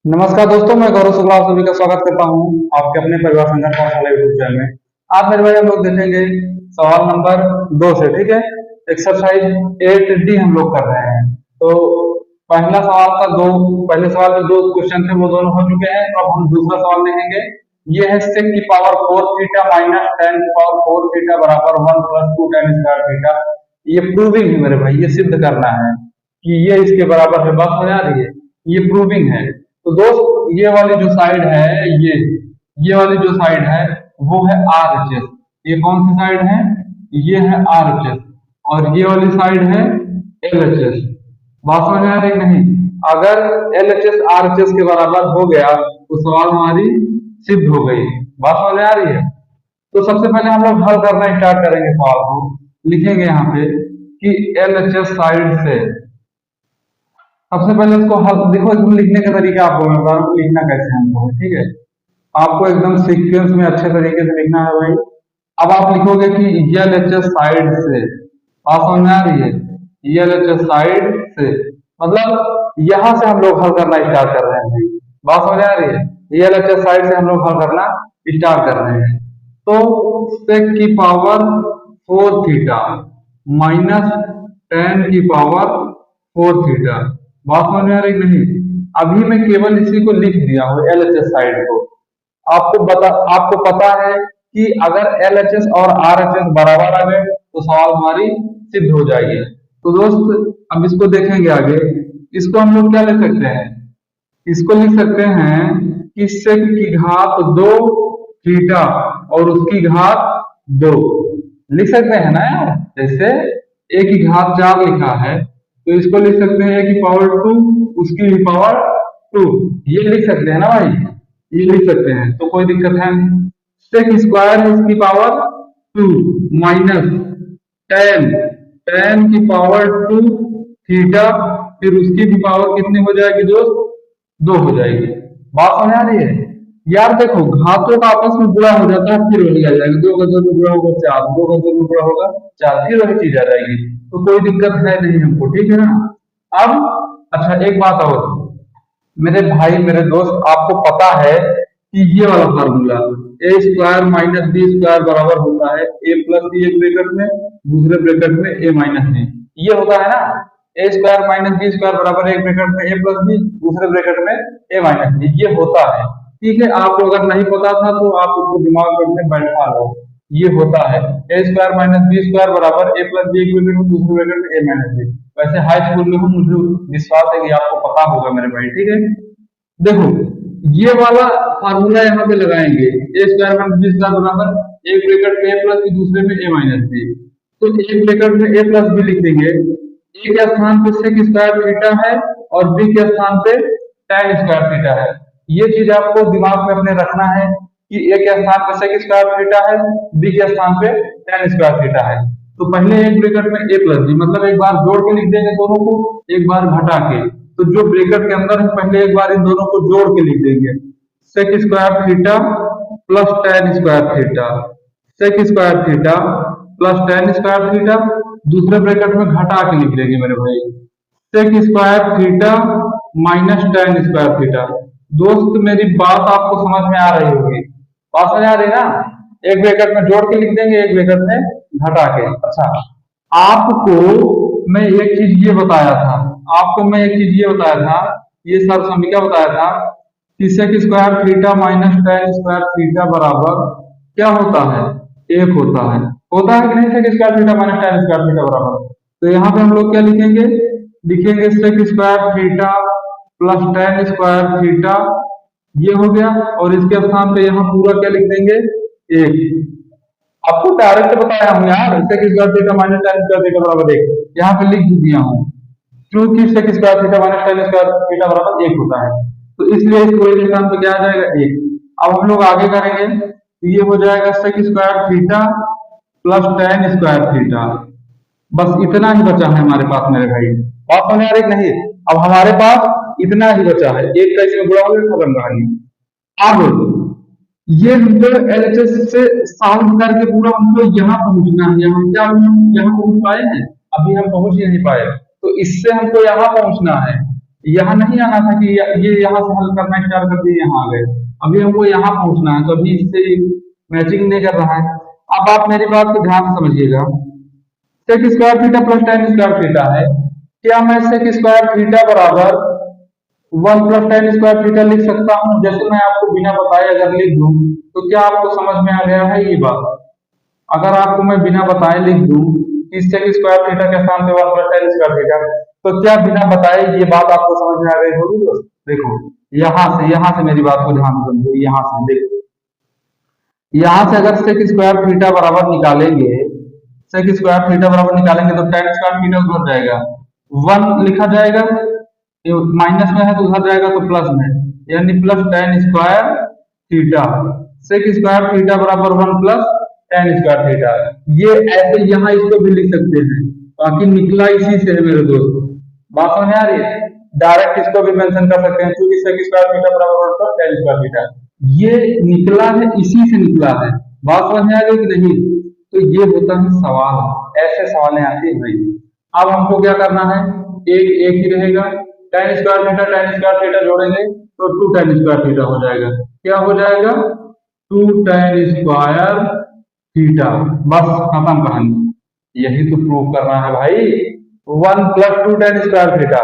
नमस्कार दोस्तों, मैं गौरव शुक्ला आप सभी का स्वागत करता हूं आपके अपने परिवार संगठन पाठशाला यूट्यूब चैनल में। आज मेरे भाई हम लोग देखेंगे सवाल नंबर 2 से। ठीक है, एक्सरसाइज 8D हम लोग कर रहे हैं। तो पहला सवाल का दो पहले सवाल में दो क्वेश्चन थे, वो दोनों हो चुके हैं। तो अब हम दूसरा सवाल देखेंगे। ये है sec की पावर 4 थीटा माइनस tan की पावर 4 थीटा बराबर 1 प्लस 2 tan स्क्वायर थीटा। ये प्रूविंग है मेरे भाई, ये सिद्ध करना है कि ये इसके बराबर है। बात समझ आ रही है? ये प्रूविंग है। तो दोस्त, ये वाली जो साइड है, ये वाली जो साइड है वो है RHS। ये कौन सी साइड है? ये है RHS। और ये वाली साइड है LHS। बात समझ में आ रही है कि नहीं? अगर LHS RHS के बराबर हो गया तो सवाल हमारी सिद्ध हो गई। बात समझ में आ रही है? तो सबसे पहले हम लोग हल करना स्टार्ट करेंगे सवाल को। लिखेंगे यहाँ पे कि LHS साइड से सबसे पहले इसको हल देखो। एकदम लिखने का तरीका आपको मैं बता रहा हूँ, लिखना कैसे हमको है। ठीक है, आपको एकदम सीक्वेंस में अच्छे तरीके से लिखना है भाई। अब आप लिखोगे कि LHS साइड से। बात समझ में आ रही है? LHS साइड से मतलब यहाँ से हम लोग हल करना स्टार्ट कर रहे हैं भाई। बात समझ आ रही है? LHS साइड से हम लोग हल करना स्टार्ट कर रहे हैं। तो sec की पावर 4 थीटा माइनस tan की पावर 4 थीटा। बात समझ में आ रही नहीं? अभी मैं केवल इसी को लिख दिया हूँ, LHS साइड को। आपको पता है कि अगर LHS और RHS बराबर आ गए तो सवाल हमारी सिद्ध हो जाएगी। तो दोस्त, अब इसको देखेंगे आगे। इसको हम लोग क्या लिख सकते हैं? इसको लिख सकते हैं कि sec की घात 2 थीटा और उसकी घात 2 लिख सकते हैं ना यार। जैसे a की घात 4 लिखा है तो इसको लिख सकते हैं a की पावर 2 उसकी भी पावर 2। ये लिख सकते हैं ना भाई, ये लिख सकते हैं, तो कोई दिक्कत है नहीं। sec स्क्वायर है इसकी पावर 2 माइनस tan की पावर 2 थीटा, फिर उसकी भी पावर कितनी हो जाएगी दोस्त? 2 हो जाएगी। बात समझ आ रही है यार? देखो, घातों का आपस में गुणा हो जाता है, फिर वही आ जाएगा। 2 का 2 में गुणा होगा 4, 2 का 2 में गुणा होगा 4, फिर वही चीज आ जाएगी। तो कोई दिक्कत है नहीं हमको, ठीक है ना? अब अच्छा, एक बात और मेरे भाई मेरे दोस्त, आपको पता है कि ये वाला फार्मूला ए स्क्वायर माइनस बी स्क्वायर बराबर होता है ए प्लस बी एक ब्रैकेट में, दूसरे ब्रैकेट में ए माइनस बी। ये होता है ना, ए स्क्वायर माइनस बी स्क्वायर बराबर एक ब्रैकेट में ए प्लस बी, दूसरे ब्रैकेट में ए माइनस बी। ये होता है, ठीक है। आपको अगर नहीं पता था तो आप इसको दिमाग में बैठा लो। ये होता है ए स्क्वायर माइनस बी स्क्वायर बराबर ए प्लस बी एक ब्रैकेट में, दूसरे ब्रैकेट में ए माइनस बी। वैसे हाई स्कूल में हूँ, मुझे विश्वास है कि आपको पता होगा मेरे भाई, ठीक है। देखो, ये वाला फार्मूला यहाँ पे लगाएंगे, A square minus B square बराबर एक ब्रैकेट में ए प्लस बी, दूसरे में ए माइनस बी। तो एक ब्रैकेट में ए प्लस बी लिख देंगे। ए के स्थान पे सेक स्क्वायर थीटा है और बी के स्थान पे tan स्क्वायर थीटा है। ये चीज आपको दिमाग में अपने रखना है कि ए के स्थान पे सेक स्क्वायर थीटा है, बी के स्थान पे tan स्क्वायर थीटा है। तो पहले एक ब्रैकेट में ए प्लस बी, मतलब एक बार जोड़ के लिख देंगे दोनों को, एक बार घटा के। तो जो ब्रैकेट के अंदर है पहले एक बार इन दोनों को जोड़ के लिख देंगे, sec square theta plus tan square theta, sec square theta plus tan square theta. दूसरे ब्रैकेट में घटा के लिख देंगे मेरे भाई, sec square theta minus tan square theta. दोस्त, मेरी बात आपको समझ में आ रही होगी? बात समझ आ रही है ना? एक ब्रैकेट में जोड़ के लिख देंगे, एक ब्रैकेट में घटा के। अच्छा, आपको मैं एक चीज ये बताया था, ये सर समीका बताया था कि sec square theta minus tan square theta बराबर क्या होता है? 1 होता है कि नहीं? Sec square theta minus tan square theta बराबर। तो यहाँ पे हम लोग क्या लिखेंगे sec square theta plus tan square theta, ये हो गया। और इसके स्थान पे यहाँ पूरा क्या लिख देंगे? 1। आपको डायरेक्ट बताया हूँ यार, sec square theta minus tan square theta बराबर 1, यहाँ पे लिख दिया हूँ। क्योंकि sec square theta minus tan square theta बराबर 1 होता है, तो इसलिए इस पूरे के स्थान पे क्या आ जाएगा? 1। अब हम लोग आगे करेंगे तो ये हो जाएगा sec square theta plus tan square theta. बस इतना ही बचा है हमारे पास मेरे भाई। बात समझ आ रही नहीं? अब हमारे पास इतना ही बचा है, एक का इसमें गुणा हो गया, खत्म कहानी। अब ये हमको LHS से सॉल्व करके पूरा हमको यहाँ पहुंचना है। यहाँ क्या हम यहाँ पहुंच पाए हैं? अभी हम पहुंच ही नहीं पाए, तो इससे हमको यहाँ पहुंचना है। यहाँ नहीं आना था कि ये यहाँ से हल करना स्टार्ट कर दिए, यहाँ आ गए। अभी हमको यहाँ पहुंचना है, तो अभी इससे मैचिंग नहीं कर रहा है। अब आप मेरी बात को ध्यान से समझिएगा। Sec square theta plus tan square theta है। क्या मैं सेक स्क्वायर थीटा बराबर 1 + tan² थीटा लिख सकता हूँ? जैसे मैं आपको बिना बताए अगर लिख दूं, तो क्या आपको समझ में आ गया है ये बात? अगर आपको मैं बिना बताए लिख दूं कि सेक स्क्वायर थीटा के स्थान पे 1 + tan² थीटा, तो क्या बिना बताए ये बात आपको समझ में आ गई होगी दोस्त? देखो, यहाँ से मेरी बात को ध्यान से समझो। यहाँ से देखो, यहाँ से अगर सेक स्क्वायर थीटा बराबर निकालेंगे, सेक स्क्वायर थीटा बराबर निकालेंगे तो tan स्क्वायर थीटा उधर जाएगा, 1 लिखा जाएगा, ये माइनस में है तो उधर जाएगा तो प्लस में, यानी plus tan square theta. Sec square theta बराबर 1 + tan² थीटा। ये ऐसे यहाँ इसको भी लिख सकते हैं, बाकी निकला इसी से है मेरे दोस्त। बात समझ आ रही है? डायरेक्ट इसको भी मेंशन कर सकते हैं, क्योंकि सेक स्क्वायर थीटा बराबर 1 + tan² थीटा, ये निकला है, इसी से निकला है। बात समझ में आ गई कि नहीं? तो ये होता है सवाल, ऐसे सवालें आती है भाई। अब हमको क्या करना है, एक एक ही रहेगा, tan स्क्वायर थीटा जोड़ेंगे तो 2 tan² थीटा हो जाएगा। क्या हो जाएगा? 2 tan² थीटा। बस खत्म कहानी। यही तो प्रूव करना है भाई, 1 + 2 tan² थीटा।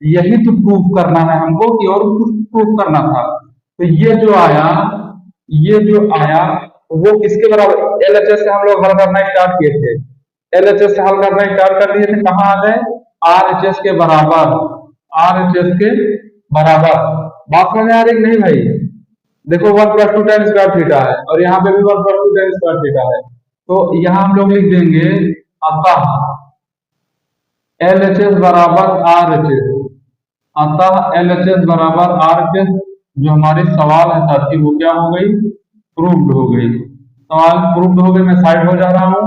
यही तो प्रूव करना है हमको, कि और कुछ प्रूव करना था। तो ये जो आया वो किसके बराबर? एलएचएस से हम लोग हल करना स्टार्ट किए थे, एलएचएस से हल करना स्टार्ट कर दिए थे, कहाँ आ गए? आरएचएस के बराबर, आरएचएस के बराबर। बात समझ आ रही कि नहीं भाई? देखो 1 + 2 tan² थीटा है, और यहाँ पे भी 1 + 2 tan² थीटा है, तो यहाँ हम लोग लिख देंगे अतः एलएचएस बराबर आरएचएस, अतः एलएचएस बराबर आरएचएस। जो हमारी सवाल है साथी, वो क्या हो गई? प्रूव्ड हो गई। सवाल प्रूव्ड हो गए। मैं साइड हो जा रहा हूँ।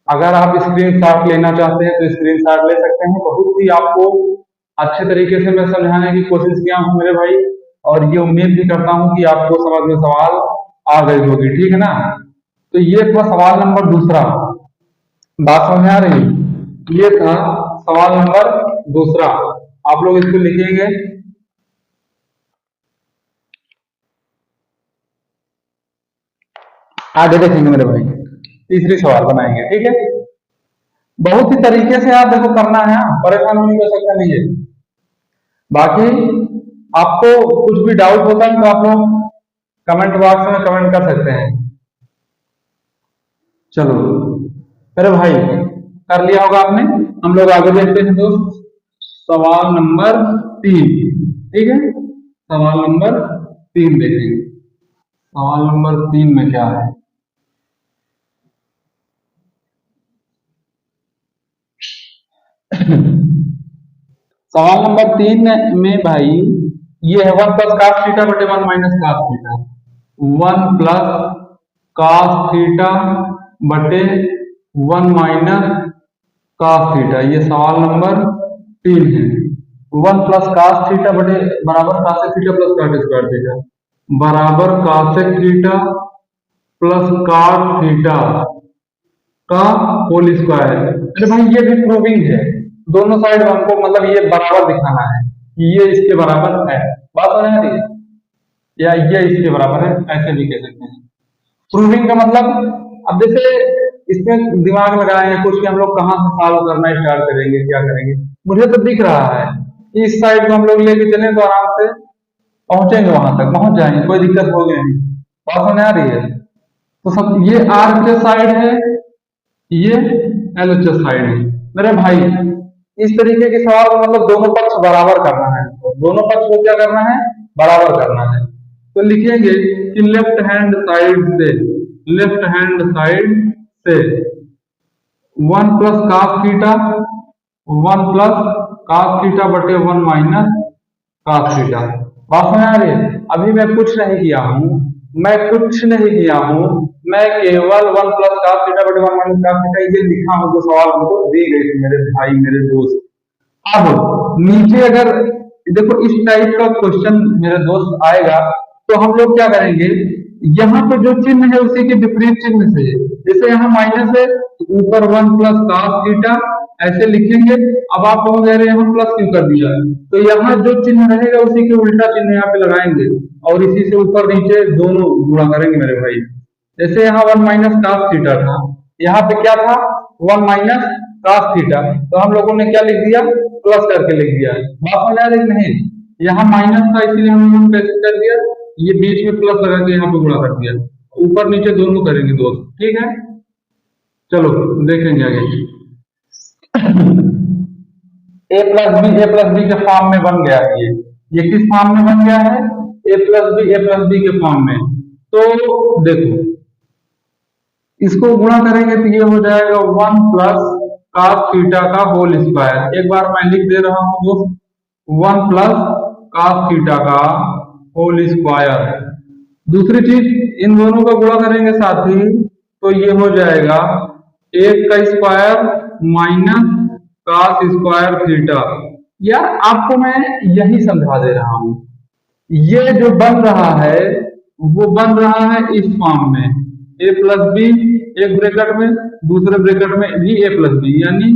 अगर आप स्क्रीनशॉट लेना चाहते हैं तो स्क्रीनशॉट ले सकते हैं। बहुत ही आपको अच्छे तरीके से मैं समझाने की कोशिश किया हूँ मेरे भाई, और ये उम्मीद भी करता हूँ कि आपको समझ में सवाल आ गई होगी, ठीक है ना? तो ये था सवाल नंबर दूसरा। बात समझ में आ रही? ये था सवाल नंबर दूसरा। आप लोग इसको लिखेंगे, आगे देखेंगे मेरे भाई, तीसरी सवाल बनाएंगे, ठीक है? बहुत ही तरीके से आप देखो करना है, परेशान होने की आवश्यकता नहीं है। बाकी आपको कुछ भी डाउट होता है तो आप लोग कमेंट बॉक्स में कमेंट कर सकते हैं। चलो मेरे भाई, कर लिया होगा आपने। हम लोग आगे देखते हैं दोस्त, सवाल नंबर 3, ठीक है? सवाल नंबर 3 देखेंगे। सवाल नंबर 3 में क्या है? सवाल नंबर 3 में भाई ये है 1 + cos θ/1 - cos θ, 1 + cos θ/1 - cos θ। ये सवाल नंबर 3 है। 1 + cos θ बराबर cosec θ + cot² थीटा बराबर cosec θ + cot θ का होल स्क्वायर। अरे भाई ये भी प्रूविंग है, दोनों साइड हमको मतलब ये बराबर दिखाना है कि ये इसके बराबर है। बात समझ आ रही है? या ये इसके बराबर है, ऐसे भी कह सकते हैं। प्रूविंग का मतलब, अब जैसे इसमें दिमाग लगाएंगे कुछ कि हम लोग कहाँ से सॉल्व करना स्टार्ट करेंगे, क्या करेंगे। मुझे तो दिख रहा है इस साइड को हम लोग लेके चले तो आराम से पहुंचेंगे, वहां तक पहुंच जाएंगे, कोई दिक्कत होगी नहीं। बात समझ आ रही है? तो सब ये आर के साइड है, ये एलएचएस साइड है मेरे भाई। इस तरीके के सवाल को मतलब दोनों पक्ष बराबर करना है, तो दोनों पक्ष को क्या करना है? बराबर करना है। तो लिखेंगे कि लेफ्ट हैंड साइड से, लेफ्ट हैंड साइड से 1 + cos θ, 1 + cos θ/1 - cos θ। बात समझ आ रही है? अभी मैं कुछ नहीं किया हूं, मैं कुछ नहीं किया हूं, मैं केवल 1 + cos θ/1 - cos θ ये लिखा हूं जो सवाल हमको दी गई थी मेरे भाई, मेरे दोस्त। अब नीचे अगर देखो इस टाइप का क्वेश्चन मेरे दोस्त आएगा, तो हम लोग क्या करेंगे? यहाँ पे जो चिन्ह है उसी के विपरीत चिन्ह से, जैसे यहाँ माइनस है, ऊपर 1 + cos θ ऐसे लिखेंगे। अब आप कहोगे अरे यहाँ प्लस क्यों कर दिया, तो यहाँ जो चिन्ह रहेगा उसी के उल्टा चिन्ह यहाँ पे लगाएंगे और इसी से ऊपर नीचे दोनों गुणा करेंगे मेरे भाई। जैसे यहाँ वन माइनस कास थीटा था, यहाँ पे क्या था, वन माइनस कास थीटा, तो हम लोगों ने क्या लिख दिया, प्लस करके लिख दिया। बात समझ आ रही कि नहीं, यहाँ माइनस था इसीलिए हम लोगों ने कैसे कर दिया, ये बीच में प्लस लगा के यहाँ पे गुणा कर दिया, ऊपर नीचे दोनों करेंगे दोस्त, ठीक है। चलो देखेंगे आगे। ए प्लस बी के फॉर्म में बन गया है ये किस फॉर्म में बन गया है, ए प्लस बी के फॉर्म में। तो देखो इसको गुणा करेंगे तो ये हो जाएगा वन प्लस कास थीटा का होल स्क्वायर। एक बार मैं लिख दे रहा हूं दोस्त, वन प्लस कास थीटा का होल स्क्वायर। दूसरी चीज इन दोनों का गुणा करेंगे साथ ही, तो ये हो जाएगा एक का square minus cos square theta. यार आपको मैं यही समझा दे रहा हूं, ये जो बन रहा है वो बन रहा है इस फॉर्म में, ए प्लस बी एक ब्रैकेट में, दूसरे ब्रैकेट में भी ए प्लस बी, यानी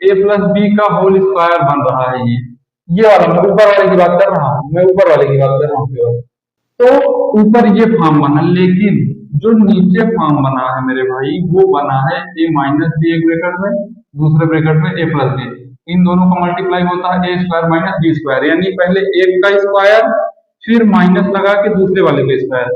ए प्लस बी का होल स्क्वायर बन रहा है ये वाला। मैं ऊपर वाले की बात कर रहा हूँ, मैं ऊपर वाले की बात कर रहा हूँ केवल। तो ऊपर ये फॉर्म बना, लेकिन जो नीचे फॉर्म बना है मेरे भाई वो बना है ए माइनस बी एक ब्रैकेट में, दूसरे ब्रैकेट में ए प्लस बी, इन दोनों का मल्टीप्लाई होता है ए स्क्वायर माइनस बी स्क्वायर, यानी पहले एक का स्क्वायर फिर माइनस लगा के दूसरे वाले का स्क्वायर।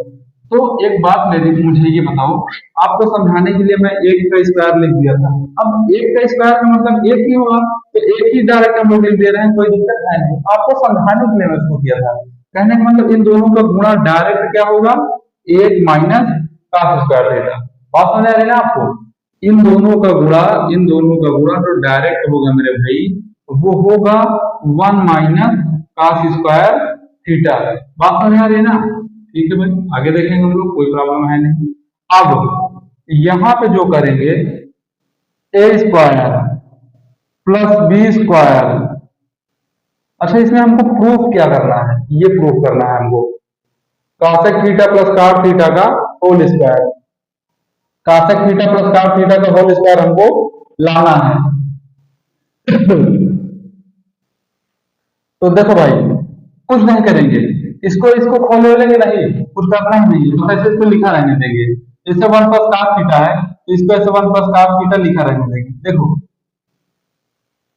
तो एक बात मुझे ये बताओ, आपको समझाने के लिए मैं एक का स्क्वायर लिख दिया था, अब एक का स्क्वायर का मतलब एक ही होगा, तो एक ही डायरेक्ट हम लोग लिख दे रहे हैं, कोई दिक्कत है नहीं। आपको समझाने के लिए मैं इसको किया था, कहने का मतलब इन दोनों का गुणा डायरेक्ट क्या होगा, एक माइनस कास स्क्वायर थीटा। बात समझ आ रही है ना आपको, इन दोनों का गुणा जो डायरेक्ट होगा मेरे भाई वो होगा one minus cos square theta. बात समझ आ रही है ना, ठीक है भाई, आगे देखेंगे हम लोग, कोई प्रॉब्लम है नहीं। अब यहां पे जो करेंगे ए स्क्वायर प्लस बी स्क्वायर, अच्छा इसमें हमको प्रूफ क्या करना है, ये प्रूफ करना है हमको, कासेक थीटा प्लस काट थीटा का होल स्क्वायर, कासेक थीटा प्लस काट थीटा का होल स्क्वायर हमको लाना है। तो देखो भाई कुछ नहीं करेंगे, इसको खोले लेंगे नहीं, कुछ करना ही नहीं, तो ऐसे इसको लिखा रहने देंगे। जैसे वन प्लस काट थीटा है तो इसको ऐसे वन प्लस काट थीटा लिखा रहने देंगे। देखो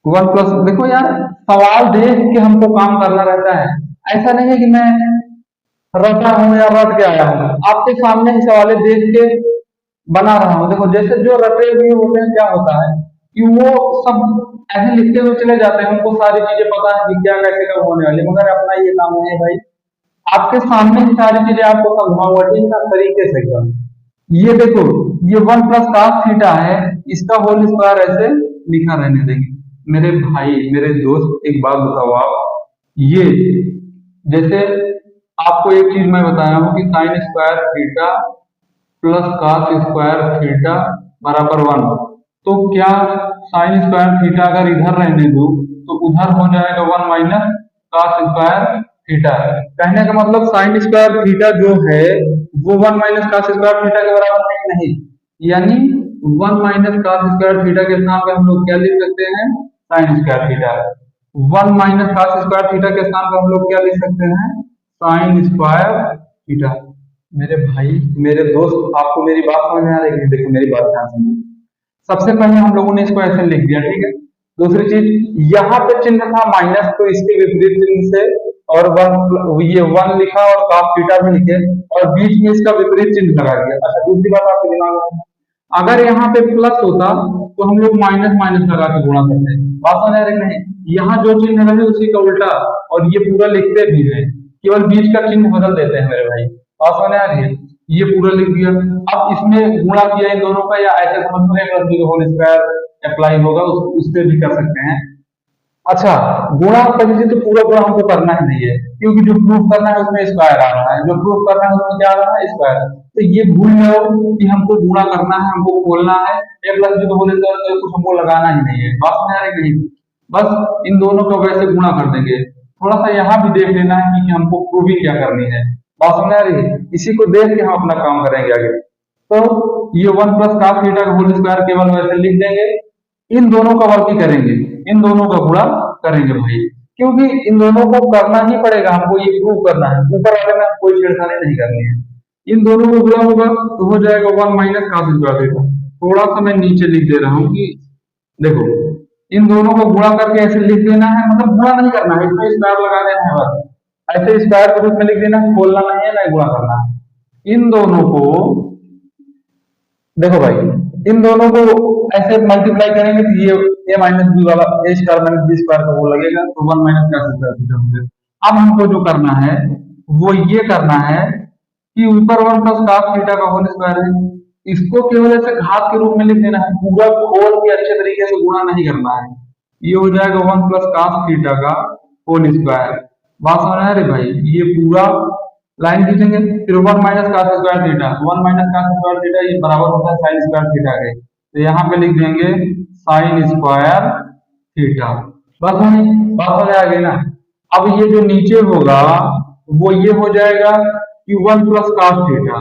वन प्लस, देखो यार सवाल देख के हमको काम करना रहता है, ऐसा नहीं है कि मैं रटा हूं या रट के आया हूं, आपके सामने ही सवाल देख के बना रहा हूं। देखो जैसे जो रटे हुए होते हैं क्या होता है कि वो सब ऐसे लिखते हुए चले जाते हैं, उनको सारी चीजें पता है कि क्या कैसे कब होने वाली, मगर अपना ये काम नहीं है भाई, आपके सामने ही सारी चीजें आपको समझाऊंगा ठीक है तरीके से एकदम। ये देखो ये वन प्लस कास थीटा है, इसका होल स्क्वायर ऐसे लिखा रहने देंगे। मेरे भाई मेरे दोस्त एक बात बताओ आप, ये जैसे आपको एक चीज मैं बताया हूं कि sine square theta plus cos square theta बराबर वन, तो क्या साइन स्क्वायर थीटा अगर इधर रहने दो तो उधर हो जाएगा one minus cos square theta. कहने का मतलब साइन स्क्वायर थीटा जो है वो one minus cos square theta के बराबर नहीं, यानी one minus cos square theta के स्थान पे हम लोग क्या लिख सकते हैं, sine square theta. One minus cos square theta के स्थान पे हम लोग क्या लिख सकते हैं, साइन स्क्वायर थीटा। मेरे भाई मेरे दोस्त आपको मेरी बात समझ में आ रही है, देखो मेरी बात ध्यान सुनिए। सबसे पहले हम लोगों ने इसको ऐसे लिख दिया, ठीक है। दूसरी चीज यहाँ पे चिन्ह था माइनस, तो इसके विपरीत चिन्ह से और वन, ये वन लिखा और कास थीटा भी लिखे और बीच में इसका विपरीत चिन्ह लगा दिया। अच्छा दूसरी बात आपके दिमाग में, अगर यहाँ पे प्लस होता तो हम लोग माइनस माइनस लगा के गुणा करते हैं। बात समझ आ रही नहीं, यहाँ जो चिन्ह रहे उसी का उल्टा, और ये पूरा लिखते भी है, केवल बीच का चिन्ह बदल देते हैं मेरे भाई। बात समझ आ रही है, ये पूरा लिख दिया। अब इसमें गुणा किया इन दोनों का, या ऐसे समझ में होल स्क्वायर अप्लाई होगा उससे भी कर सकते हैं। अच्छा गुणा कर दीजिए, तो पूरा गुणा हमको करना ही नहीं है, क्योंकि जो प्रूफ करना है उसमें स्क्वायर आ रहा है, जो प्रूफ करना है उसमें क्या आ रहा है, स्क्वायर। तो ये भूल जाओ कि हमको गुणा करना है, हमको खोलना है, ए प्लस बी को होल स्क्वायर तो कुछ हमको लगाना ही नहीं है। बात समझ आ रही नहीं, बस इन दोनों को वैसे गुणा कर देंगे। थोड़ा सा यहाँ भी देख लेना है कि हमको प्रूविंग क्या करनी है। बात समझ आ रही है, इसी को देख के हम अपना काम करेंगे आगे। तो ये वन प्लस कास थीटा का होल स्क्वायर केवल वैसे लिख देंगे, इन दोनों का वर्क ही करेंगे, इन दोनों का गुणा करेंगे भाई, क्योंकि इन दोनों को करना ही पड़ेगा, हमको ये प्रूव करना है, ऊपर वाले में कोई छेड़खानी नहीं करनी है। इन दोनों को गुणा होगा तो हो जाएगा 1 - cos² थीटा। थोड़ा सा मैं नीचे लिख दे रहा हूँ कि देखो, इन दोनों को गुणा करके ऐसे लिख देना है, मतलब गुणा नहीं करना है, इसमें स्क्वायर लगा देना है बस। ऐसे स्क्वायर के रूप में लिख देना है, खोलना नहीं है ना गुणा करना है। इन दोनों को देखो भाई, इन दोनों को ऐसे मल्टीप्लाई करेंगे तो ये ए माइनस बी वाला A² - B² का वो लगेगा, तो 1 - cos² थीटा हो गया। अब हमको जो करना है वो ये करना है कि ऊपर 1 + cos थीटा का होल स्क्वायर है, इसको केवल ऐसे घात के रूप में लिख देना है, पूरा खोल के अच्छे तरीके से गुणा नहीं करना है। ये हो जाएगा 1 + cos थीटा का होल स्क्वायर। बात समझ में आ रही भाई? ये पूरा लाइन खींचेंगे, फिर 1 - cos² थीटा, 1 - cos² थीटा ये बराबर होता है sin² थीटा के, तो यहाँ पे लिख देंगे sin² थीटा। बस वही बात हो जाएगी ना। अब ये जो नीचे होगा वो ये हो जाएगा कि 1 + cos थीटा,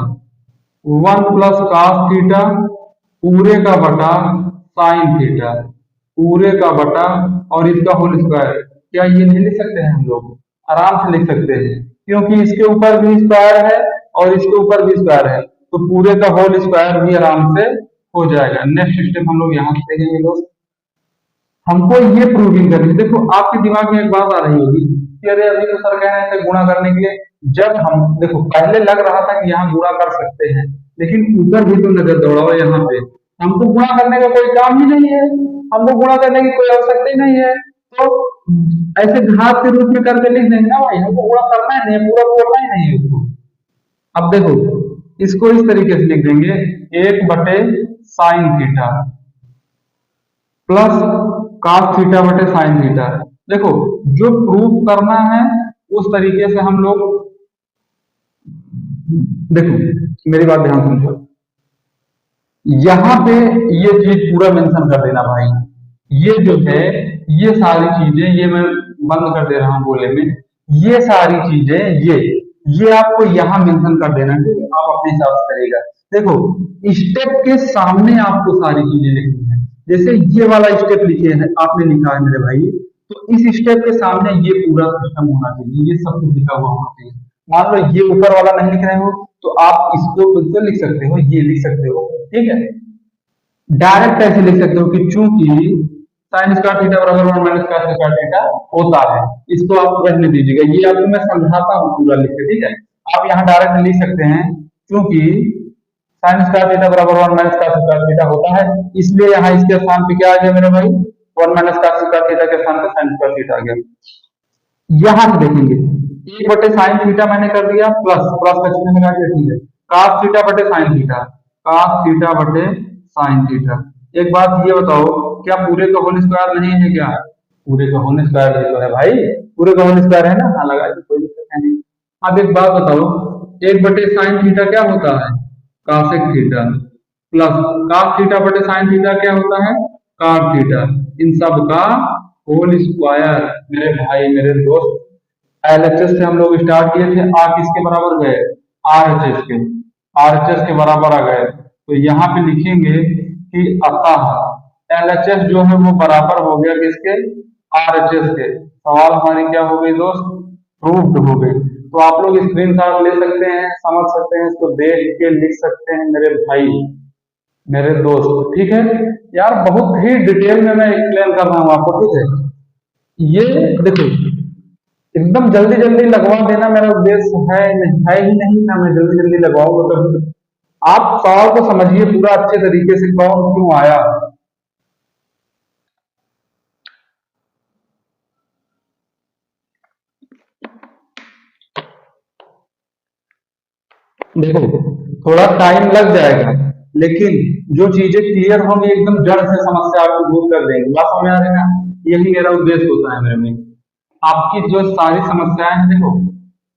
1 + cos थीटा पूरे का बटा साइन थीटा, पूरे का बटा और इसका होल स्क्वायर। क्या ये नहीं लिख सकते हैं हम लोग? आराम से लिख सकते हैं, क्योंकि इसके ऊपर भी स्क्वायर है और इसके ऊपर भी स्क्वायर है, तो पूरे का होल स्क्वायर भी आराम से हो जाएगा। नेक्स्ट स्टेप हम लोग यहाँ से देखेंगे दोस्त। हमको ये प्रूविंग करनी है। देखो आपके दिमाग में एक बात आ रही होगी कि अरे अभी तो सर कह रहे थे गुणा करने के लिए, जब हम देखो पहले लग रहा था कि यहाँ गुणा कर सकते हैं, लेकिन ऊपर भी तो नजर दौड़ाओ, यहाँ पे हमको गुणा करने का कोई काम ही नहीं है, हमको गुणा करने की कोई आवश्यकता ही नहीं है, तो ऐसे घात के रूप में करके लिख देंगे ना भाई, हमको गुणा करना ही नहीं है, पूरा बोलना ही नहीं है उसको। अब देखो इसको इस तरीके से लिख देंगे, 1/sin थीटा प्लस cos थीटा/sin थीटा। देखो जो प्रूफ करना है उस तरीके से हम लोग, देखो मेरी बात ध्यान समझो, यहाँ पे ये चीज पूरा मेंशन कर देना भाई। ये जो है ये सारी चीजें, ये मैं बंद कर दे रहा हूँ बोले में, ये सारी चीजें ये आपको यहाँ मेंशन कर देना है, आप अपने हिसाब से करेगा। देखो स्टेप के सामने आपको सारी चीजें लिखनी है, जैसे ये वाला स्टेप लिखे हैं आपने, लिखा है मेरे भाई, तो इस स्टेप के सामने ये पूरा सिस्टम होना चाहिए, ये सब कुछ लिखा हुआ होना चाहिए। मान लो ये ऊपर वाला नहीं लिख रहे हो तो आप इसको खुद से लिख सकते हो, ये लिख सकते हो, ठीक है। डायरेक्ट ऐसे लिख सकते हो कि चूंकि sin² थीटा बराबर 1 - cos² थीटा होता है, इसको आप रहने दीजिएगा, ये आपको मैं समझाता हूँ पूरा लिख के, ठीक है। आप यहाँ डायरेक्ट लिख सकते हैं क्योंकि sin² थीटा बराबर 1 - cos² थीटा होता है, इसलिए यहाँ इसके स्थान पे क्या आ गया मेरे भाई, 1 - cos² थीटा के स्थान पे sin² थीटा आ गया। यहां से देखेंगे 1/sin थीटा मैंने कर दिया, प्लस प्लस का चिन्ह लगा दिया, ठीक है। cos थीटा/sin थीटा, cos थीटा/sin थीटा। एक बात ये बताओ, क्या पूरे का होल स्क्वायर नहीं है क्या? पूरे का होल स्क्वायर ही तो है भाई, पूरे का होल स्क्वायर है ना, हाँ लगा दो, कोई दिक्कत है नहीं। अब एक बात बताओ, 1/sin थीटा क्या होता है? cosec थीटा, प्लस cos थीटा/sin थीटा क्या होता है? cot theta. इन सब का होल स्क्वायर। मेरे भाई मेरे दोस्त, एलएचएस से हम लोग स्टार्ट किए थे, आ किसके बराबर गए? आरएचएस के, आरएचएस के बराबर आ गए, तो यहाँ पे लिखेंगे कि अतः एलएचएस जो है वो बराबर हो गया किसके? आरएचएस के। सवाल हमारी क्या हो गई दोस्त? प्रूव्ड हो गई। तो आप लोग स्क्रीनशॉट ले सकते हैं, समझ सकते हैं, इसको देख के लिख सकते हैं मेरे भाई मेरे दोस्त, ठीक है। यार बहुत ही डिटेल में मैं एक्सप्लेन कर रहा हूँ आपको, ठीक है। ये देखो एकदम जल्दी जल्दी लगवा देना मेरा उद्देश्य है ही नहीं ना, मैं जल्दी जल्दी लगवाऊंगा तो आप सवाल को समझिए पूरा अच्छे तरीके से, कौन क्यों आया। देखो थोड़ा टाइम लग जाएगा, लेकिन जो चीजें क्लियर होंगी एकदम जड़ से समस्या आपको दूर कर देंगे, बात समझ आ रही है ना। यही मेरा उद्देश्य होता है मेरे में, आपकी जो सारी समस्याएं हैं, देखो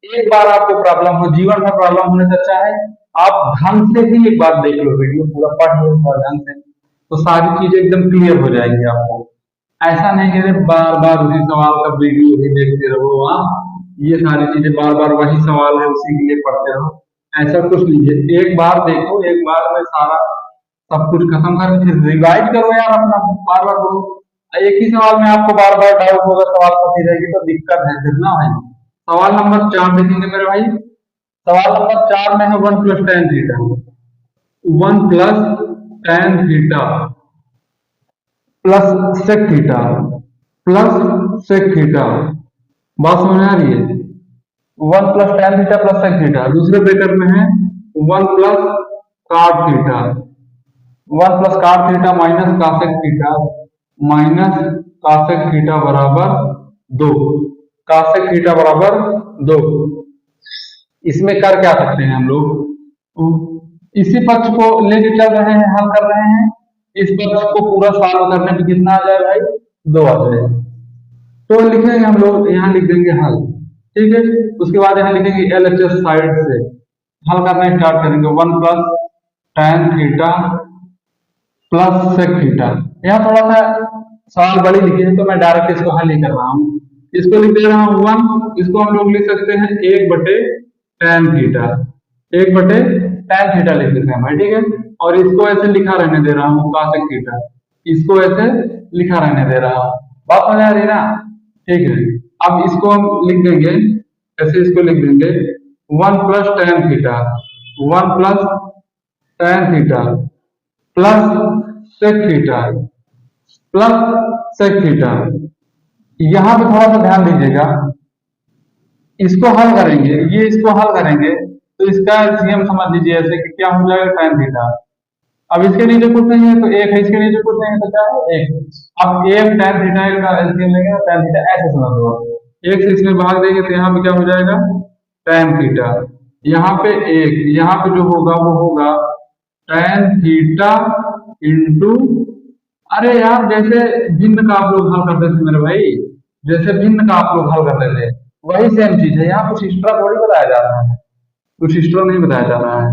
एक बार आपको प्रॉब्लम हो, जीवन में प्रॉब्लम होने से अच्छा है आप ढंग से ही एक बार देख लो, वीडियो पूरा पढ़ लो और ढंग से, तो सारी चीजें एकदम क्लियर हो जाएंगी आपको। ऐसा नहीं कि बार बार उसी सवाल का वीडियो ही देखते रहो, हाँ ये सारी चीजें बार बार वही सवाल है उसी के लिए पढ़ते रहो, ऐसा कुछ नहीं है। एक बार देखो, एक बार में सारा सब कुछ खत्म करके फिर रिवाइज करो यार अपना, बार बार करो। एक ही सवाल में आपको बार बार डाउट होगा, सवाल फंसी रहेगी तो दिक्कत है फिर ना भाई। सवाल नंबर 4 देखेंगे मेरे भाई। सवाल नंबर 4 में है 1 + tan theta. 1 + tan theta plus sec theta plus sec theta. बात समझ आ रही है? 1 + tan theta plus sec theta, दूसरे ब्रैकेट में है 1 + cot theta. 1 + cot theta minus cosec theta, minus cosec theta बराबर 2। कासेक थीटा बराबर 2। इसमें कर क्या सकते हैं हम लोग, इसी पक्ष को लेके चल रहे हैं, हल कर रहे हैं। इस पक्ष को पूरा सॉल्व करने पे कितना आ जाए भाई? 2 आ जाए। तो लिखेंगे हम लोग, यहाँ लिख देंगे हल। ठीक है, उसके बाद यहाँ लिखेंगे एलएचएस साइड से हल करना स्टार्ट करेंगे। 1 + tan theta plus sec theta. यहाँ थोड़ा सा सवाल बड़ी लिखे हैं तो मैं डायरेक्ट इसको हल ही कर रहा हूँ। इसको लिख दे रहा हूँ 1, इसको हम लोग लिख सकते हैं 1/tan थीटा। 1/tan थीटा लिख देते हैं भाई, ठीक है। और इसको ऐसे लिखा रहने दे रहा हूँ कासेक थीटा, इसको ऐसे लिखा रहने दे रहा हूँ। बात समझ आ रही है ना? ठीक है, अब इसको हम लिख देंगे ऐसे, इसको लिख देंगे 1 + tan theta, 1 + tan theta plus sec theta, plus sec theta. यहाँ पे थोड़ा सा ध्यान दीजिएगा, इसको हल करेंगे, ये इसको हल करेंगे तो इसका एलसीएम समझ लीजिए ऐसे कि क्या हो जाएगा, tan थीटा। अब इसके नीचे कुछ नहीं है तो एक है, इसके नीचे कुछ नहीं है तो क्या है, एक। अब एक tan थीटा का एलसीएम लेंगे तो tan थीटा ऐसे समझ लो, एक से इसमें भाग देंगे तो यहाँ पे क्या हो जाएगा, tan थीटा। यहाँ पे एक, यहाँ पे जो होगा वो होगा tan थीटा इंटू, अरे यार जैसे भिन्न का आप लोग हल करते थे मेरे भाई, जैसे भिन्न का आप लोग हल करते थे वही सेम चीज है। यहाँ कुछ एक्स्ट्रा थोड़ी बताया जा रहा है, कुछ एक्स्ट्रा नहीं बताया जा रहा है।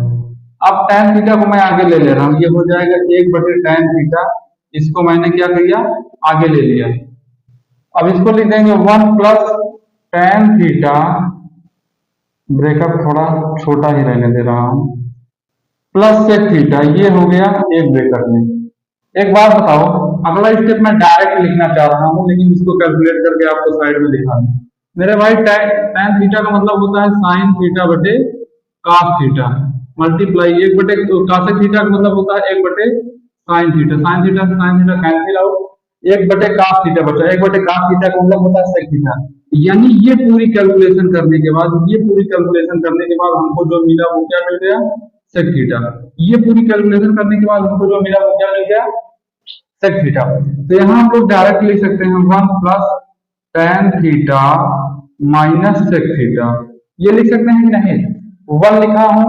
अब tan थीटा को मैं आगे ले रहा हूँ, ये हो जाएगा 1/tan थीटा, इसको मैंने क्या किया, आगे ले लिया। अब इसको लिख देंगे 1 + tan थीटा, ब्रेकअप थोड़ा छोटा ही रहने दे रहा हूँ, प्लस सेक थीटा, ये हो गया एक ब्रेकअप में। एक बात बताओ, अगला स्टेप मैं डायरेक्ट लिखना चाह रहा हूँ लेकिन इसको कैलकुलेट करके आपको साइड में लिखा है मेरे भाई। tan थीटा का मतलब होता है साइन थीटा बटे cos थीटा मल्टीप्लाई 1 बटे कासेक थीटा का मतलब होता है 1/sin थीटा। साइन थीटा से sine theta cancel out, 1/cos theta बचा, 1/cos थीटा का मतलब होता है सेक थीटा। यानी ये पूरी कैलकुलेशन करने के बाद, ये पूरी कैलकुलेशन करने के बाद हमको जो मिला वो क्या मिल गया, सेक थीटा। ये पूरी कैलकुलेशन करने के बाद हमको जो मिला वो क्या मिल गया, सेक थीटा। तो यहाँ हम लोग डायरेक्ट लिख सकते हैं 1 + tan theta minus sec theta. ये लिख सकते हैं कि नहीं? 1 लिखा हूं,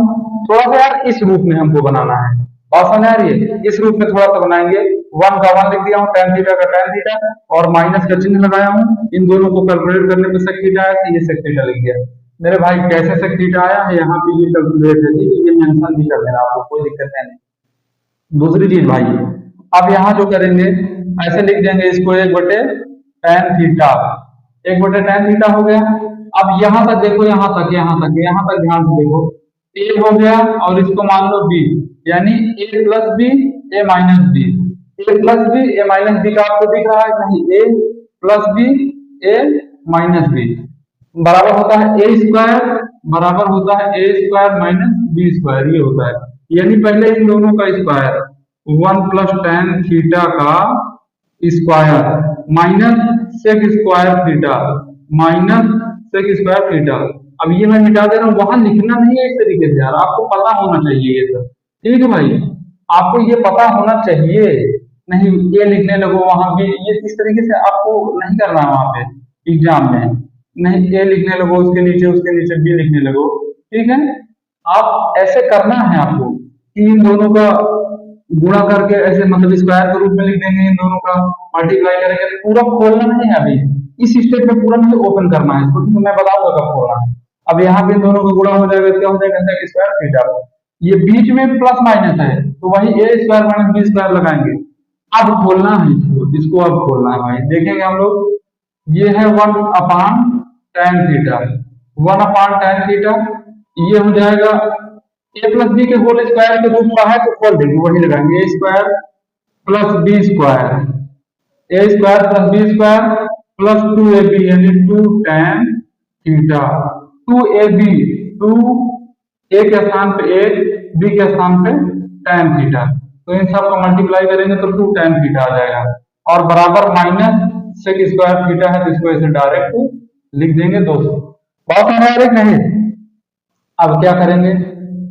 थोड़ा सा यार इस रूप में हमको बनाना है, बात समझ आ रही है? इस रूप में थोड़ा सा बनाएंगे। 1 का 1 लिख दिया हूँ, tan थीटा का tan थीटा, और माइनस का चिन्ह लगाया हूँ। इन दोनों को कैलकुलेट करने पे सेक थीटा आया, ये सेक थीटा लिख दिया मेरे भाई। कैसे सेक थीटा आया है यहाँ पे ये कैलकुलेट है, ये मेंशन भी कर देना, आपको कोई दिक्कत है नहीं। दूसरी चीज भाई, अब यहाँ जो करेंगे ऐसे लिख देंगे इसको 1/tan थीटा, 1/tan थीटा हो गया। अब यहाँ तक देखो, यहाँ तक, यहाँ तक, यहाँ तक ध्यान से देखो, ए हो गया और इसको मान लो बी, यानी a + b a - b, a + b a - b का आपको दिख रहा है नहीं, a + b a - b बराबर होता है a² बराबर होता है a² - b², ये होता है। यानी पहले इन दोनों का स्क्वायर, 1 + tan थीटा का square minus sec square theta, minus sec square theta. अब ये मैं मिटा दे रहा हूँ, वहां लिखना नहीं है इस तरीके से यार, आपको पता होना चाहिए ये सब, ठीक है भाई? आपको ये पता होना चाहिए, नहीं ये लिखने लगो वहां भी, ये इस तरीके से आपको नहीं करना है वहां पे एग्जाम में। नहीं ए लिखने लगो, उसके नीचे बी लिखने लगो, ठीक है? आप ऐसे करना है आपको कि इन दोनों का गुणा करके ऐसे मतलब स्क्वायर के रूप में लिख देंगे, इन दोनों का मल्टीप्लाई करेंगे। पूरा खोलना नहीं है अभी, इस स्टेप में पूरा नहीं ओपन करना है इसको, तो मैं बताऊंगा कब खोलना है। अब यहाँ पे इन दोनों का गुणा हो जाएगा, क्या हो जाएगा, सेक स्क्वायर थीटा। ये बीच में प्लस माइनस है तो वही a² - b² लगाएंगे। अब खोलना है इसको अब खोलना है भाई, देखेंगे हम लोग। ये है 1/tan थीटा, 1/tan थीटा, ये हो जाएगा ए प्लस बी के होल स्क्वायर के रूप का है तो खोल देंगे, वही लगाएंगे A square plus B square, A square plus B square plus two A B यानी two tan theta, two A B, two A के स्थान पे ए, बी के स्थान पे टेन थीटा, तो इन सब को मल्टीप्लाई करेंगे तो टू टेन थीटा आ जाएगा और बराबर माइनस सेक स्क्वायर थीटा है, जिसको ऐसे डायरेक्ट लिख देंगे 200। बात आ रहा है नहीं? अब क्या करेंगे,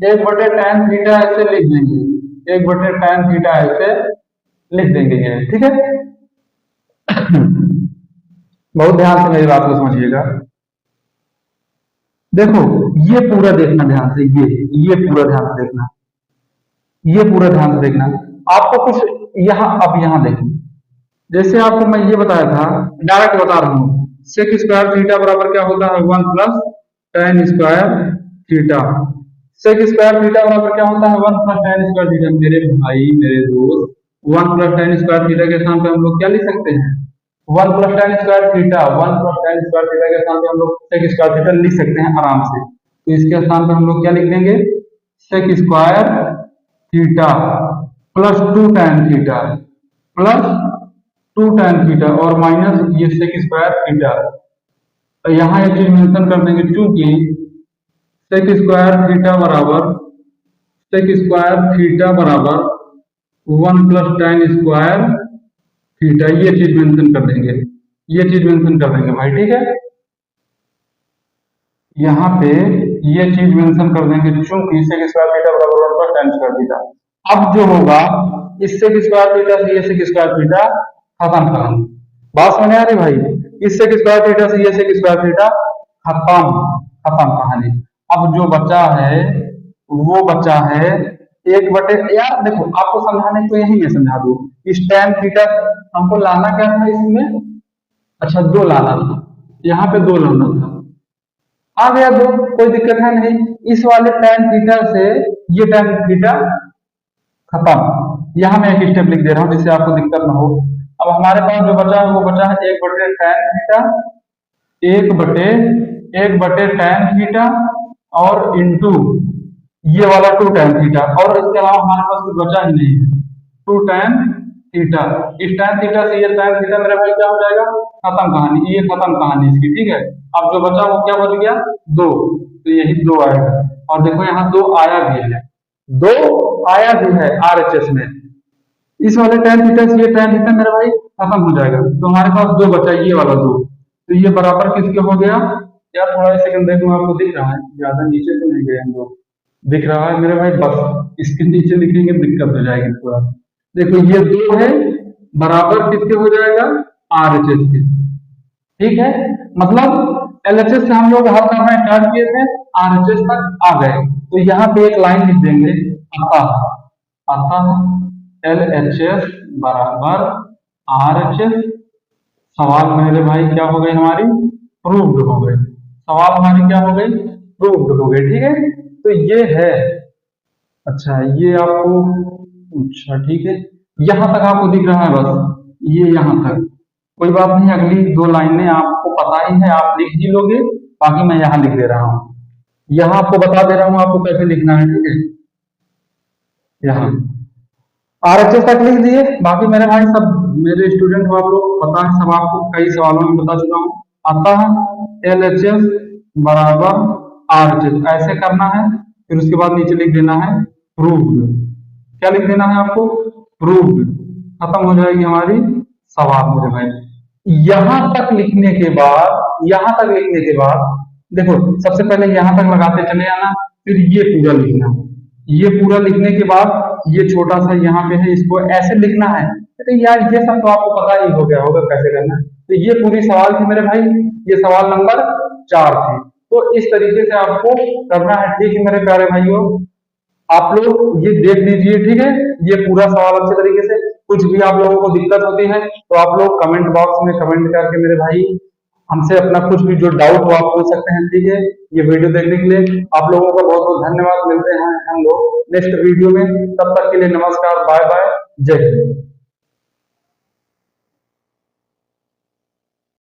एक बटे टेन थीटा ऐसे लिख देंगे, एक बटे टेन थीटा ऐसे लिख देंगे ये, ठीक है। बहुत ध्यान से मेरी बात को समझिएगा। देखो ये पूरा देखना ध्यान से, ये पूरा ध्यान से देखना, ये पूरा ध्यान से देखना। आपको कुछ यहाँ, अब यहाँ देखिए, जैसे आपको मैं ये बताया था, डायरेक्ट बता रहा हूँ, सेक स्क्वायर थीटा बराबर क्या होता है, 1 plus tan square theta. Sec square theta बराबर क्या होता है, 1 प्लस टेन स्क्वायर थीटा। मेरे भाई मेरे दोस्त, 1 प्लस टेन स्क्वायर थीटा के स्थान पे हम लोग क्या लिख सकते हैं, 1 plus tan square theta, 1 plus tan square theta के स्थान पे हम लोग सेक स्क्वायर थीटा लिख सकते हैं आराम से। तो इसके स्थान पे हम लोग क्या लिख देंगे, sec square theta plus two tan theta, plus two tan theta और माइनस ये सेक स्क्वायर थीटा। तो यहाँ एक चीज मेंशन कर देंगे, चूंकि सेक स्क्वायर थीटा बराबर, सेक स्क्वायर थीटा बराबर 1 प्लस टेन स्क्वायर थीटा, ये चीज मेंशन कर देंगे, ये चीज मेंशन कर देंगे भाई, ठीक है। यहाँ पे ये चीज मेंशन कर देंगे, चूंकि सेक स्क्वायर थीटा बराबर 1 प्लस टेन स्क्वायर थीटा। अब जो होगा, इस सेक स्क्वायर थीटा से ये सेक स्क्वायर थीटा खत्म करेंगे। बात समझ आ रही भाई, इस सेक स्क्वायर थीटा से ये सेक स्क्वायर थीटा खत्म, खत्म कहानी। अब जो बचा है वो बचा है एक बटे, यार देखो आपको समझाने तो यही मैं समझा दूं, इस टेन थीटा हमको लाना क्या था इसमें, अच्छा दो लाना था, यहाँ पे दो लाना था, आ गया दो, कोई दिक्कत है नहीं। इस वाले टेन थीटा से ये टेन थीटा खत्म, यहाँ मैं एक स्टेप लिख दे रहा हूँ जिससे आपको दिक्कत ना हो। अब हमारे पास जो बचा है वो बचा है एक बटे टेन थीटा, एक बटे टेन थीटा और इंटू ये वाला टू टेन थीटा, और इसके अलावा हमारे पास कुछ बचा ही नहीं है, टू टेन थीटा। इस टेन थीटा से ये टेन थीटा मेरे भाई क्या हो जाएगा, खत्म कहानी, ये खत्म कहानी इसकी, ठीक है। अब जो बचा वो क्या बच गया, दो, तो यही दो आएगा। और देखो यहाँ दो आया भी है, दो आया भी है RHS में। इस वाले टेन थीटा से ये टेन थीटा मेरे भाई खत्म हो जाएगा, तो हमारे पास दो बचा, ये वाला दो, तो ये बराबर किसके हो गया यार, थोड़ा सेकंड देखो आपको दिख रहा है, ज्यादा नीचे तो नहीं गए हम लोग, दिख रहा है मेरे भाई, बस इसके नीचे लिखेंगे दिक्कत हो जाएगी थोड़ा। देखो ये दो है, बराबर किसके हो जाएगा, RHS के, ठीक है। मतलब LHS से हम लोग हल करना स्टार्ट किए थे, RHS तक आ गए, तो यहाँ पे एक लाइन लिख देंगे, अतः LHS बराबर RHS। सवाल मेरे भाई क्या हो गई हमारी, प्रूव्ड हो गई, सवाल हमारी क्या हो गई, प्रूव्ड हो गई, ठीक है। तो ये है, अच्छा ये आपको, अच्छा ठीक है, यहां तक आपको दिख रहा है बस, ये यहां तक, कोई बात नहीं, अगली दो लाइनें आपको पता ही है, आप लिख ही लोगे, बाकी मैं यहाँ लिख दे रहा हूँ, यहाँ आपको बता दे रहा हूँ आपको कैसे लिखना है, ठीक है। यहाँ RHS तक लिख दिए, बाकी मेरे भाई सब मेरे स्टूडेंट हो आप लोग, पता है सब, आपको कई सवालों में बता चुका हूँ। अतः LHS बराबर RHS ऐसे करना है, फिर उसके बाद नीचे लिख देना है प्रूव्ड, क्या लिख देना है आपको, प्रूव्ड, खत्म हो जाएगी हमारी सवाल मेरे भाई। यहां तक लिखने के बाद, यहां तक लिखने के बाद देखो सबसे पहले यहां तक लगाते चले आना, फिर ये पूरा लिखना, ये पूरा लिखने के बाद ये छोटा सा यहाँ पे है, इसको ऐसे लिखना है। तो यार ये सब तो आपको पता ही हो गया होगा कैसे करना। तो ये पूरी सवाल थी मेरे भाई, ये सवाल नंबर 4 थी। तो इस तरीके से आपको करना है, ठीक है मेरे प्यारे भाइयों। आप लोग ये देख लीजिए, ठीक है, ये पूरा सवाल अच्छे तरीके से। कुछ भी आप लोगों को दिक्कत होती है तो आप लोग कमेंट बॉक्स में कमेंट करके मेरे भाई हमसे अपना कुछ भी जो डाउट हो आप पूछ सकते हैं, ठीक है। ये वीडियो देखने के लिए आप लोगों का बहुत बहुत धन्यवाद। मिलते हैं हम लोग नेक्स्ट वीडियो में, तब तक के लिए नमस्कार, बाय बाय, जय हिंद।